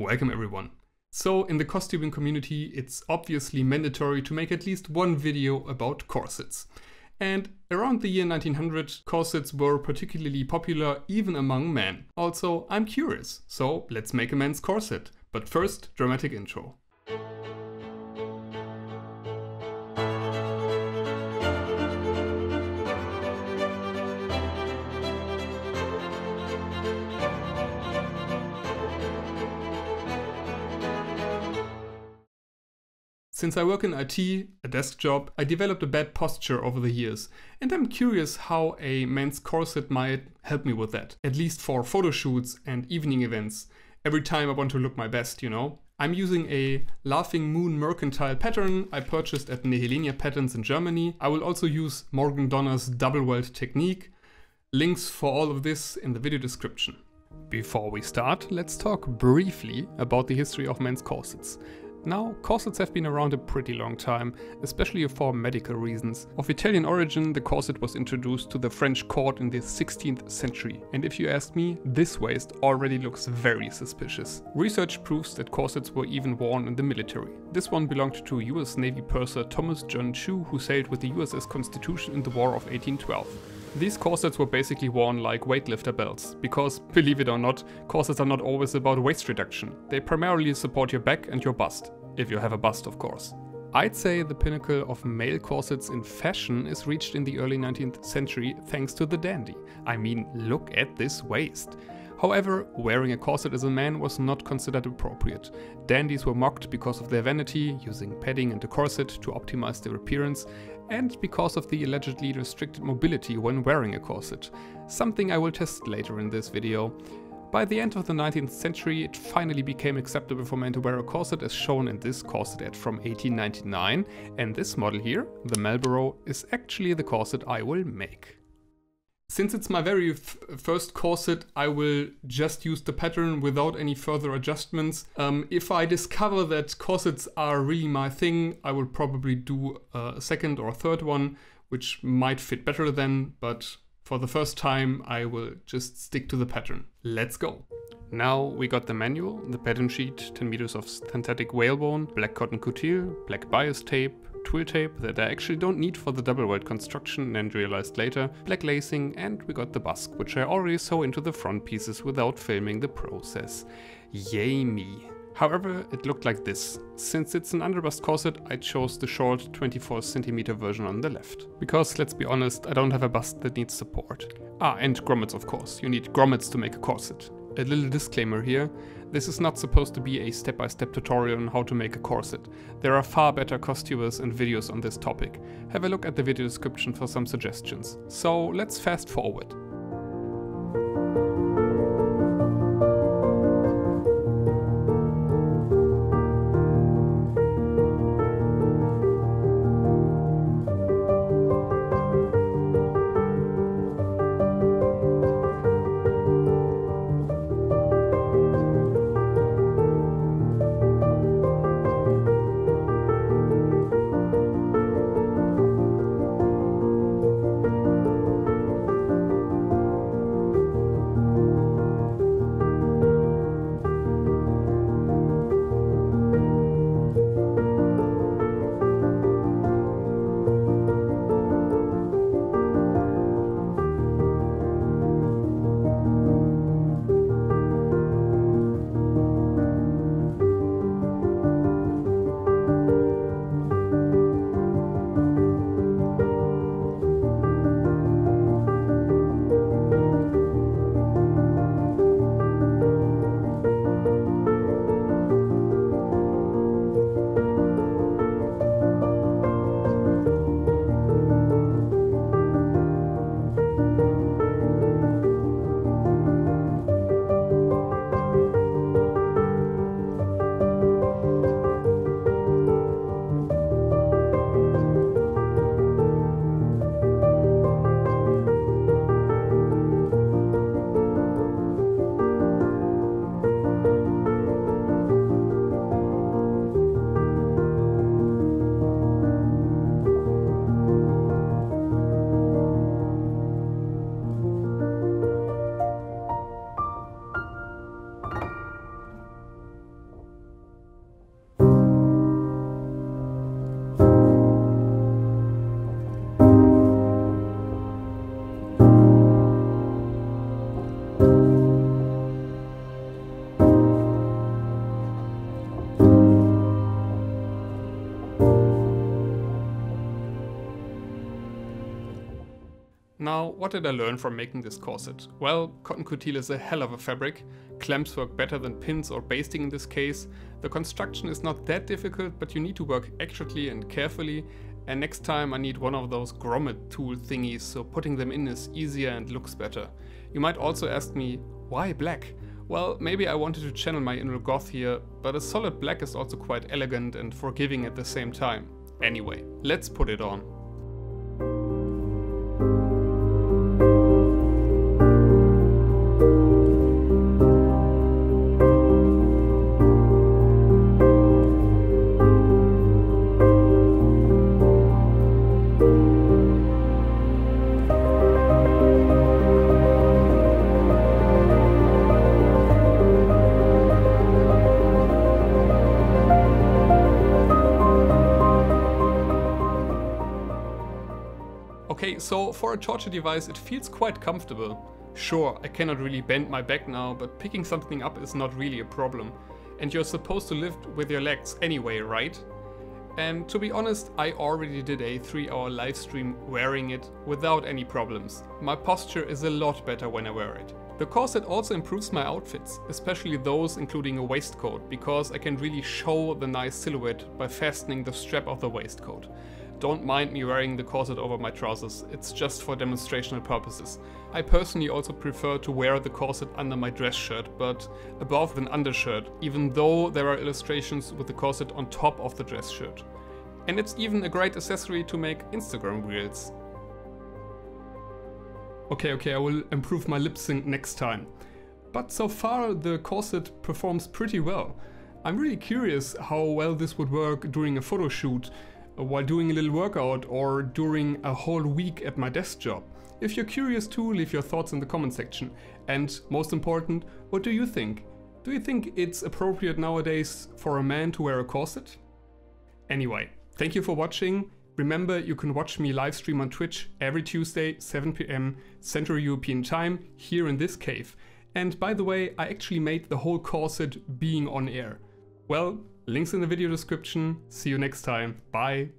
Welcome everyone. So in the costuming community, it's obviously mandatory to make at least one video about corsets. And around the year 1900, corsets were particularly popular even among men. Also, I'm curious, so let's make a man's corset. But first, dramatic intro. Since I work in IT, a desk job, I developed a bad posture over the years, and I'm curious how a men's corset might help me with that, at least for photo shoots and evening events. Every time I want to look my best, you know. I'm using a Laughing Moon mercantile pattern I purchased at Nehelenia Patterns in Germany. I will also use Morgan Donner's double welt technique. Links for all of this in the video description. Before we start, let's talk briefly about the history of men's corsets. Now, corsets have been around a pretty long time, especially for medical reasons. Of Italian origin, the corset was introduced to the French court in the 16th century, and if you ask me, this waist already looks very suspicious. Research proves that corsets were even worn in the military. This one belonged to US Navy purser Thomas John Chew, who sailed with the USS Constitution in the War of 1812. These corsets were basically worn like weightlifter belts, because, believe it or not, corsets are not always about waist reduction. They primarily support your back and your bust, if you have a bust of course. I'd say the pinnacle of male corsets in fashion is reached in the early 19th century thanks to the dandy. I mean, look at this waist. However, wearing a corset as a man was not considered appropriate. Dandies were mocked because of their vanity, using padding and a corset to optimize their appearance, and because of the allegedly restricted mobility when wearing a corset. Something I will test later in this video. By the end of the 19th century, it finally became acceptable for men to wear a corset, as shown in this corset ad from 1899, and this model here, the Marlborough, is actually the corset I will make. Since it's my very first corset, I will just use the pattern without any further adjustments. If I discover that corsets are really my thing, I will probably do a second or third one, which might fit better then, but for the first time I will just stick to the pattern. Let's go! Now we got the manual, the pattern sheet, 10 meters of synthetic whalebone, black cotton couture, black bias tape, twill tape that I actually don't need for the double welt construction and realized later, black lacing, and we got the busk, which I already sew into the front pieces without filming the process. Yay me! However, it looked like this. Since it's an underbust corset, I chose the short 24cm version on the left. Because, let's be honest, I don't have a bust that needs support. Ah, and grommets of course. You need grommets to make a corset. A little disclaimer here, this is not supposed to be a step-by-step tutorial on how to make a corset. There are far better costumers and videos on this topic. Have a look at the video description for some suggestions. So let's fast forward. Now, what did I learn from making this corset? Well, cotton coutil is a hell of a fabric. Clamps work better than pins or basting in this case. The construction is not that difficult, but you need to work accurately and carefully. And next time I need one of those grommet tool thingies, so putting them in is easier and looks better. You might also ask me, why black? Well, maybe I wanted to channel my inner goth here, but a solid black is also quite elegant and forgiving at the same time. Anyway, let's put it on. Okay, so for a torture device it feels quite comfortable. Sure, I cannot really bend my back now, but picking something up is not really a problem. And you're supposed to lift with your legs anyway, right? And to be honest, I already did a 3-hour live stream wearing it without any problems. My posture is a lot better when I wear it. The corset also improves my outfits, especially those including a waistcoat, because I can really show the nice silhouette by fastening the strap of the waistcoat. Don't mind me wearing the corset over my trousers, it's just for demonstrational purposes. I personally also prefer to wear the corset under my dress shirt, but above an undershirt, even though there are illustrations with the corset on top of the dress shirt. And it's even a great accessory to make Instagram reels. Okay, I will improve my lip sync next time. But so far the corset performs pretty well. I'm really curious how well this would work during a photo shoot, while doing a little workout, or during a whole week at my desk job. If you're curious too, leave your thoughts in the comment section. And most important, what do you think? Do you think it's appropriate nowadays for a man to wear a corset? Anyway, thank you for watching. Remember, you can watch me live stream on Twitch every Tuesday, 7 PM Central European Time, here in this cave. And by the way, I actually made the whole corset being on air. Well, links in the video description. See you next time. Bye.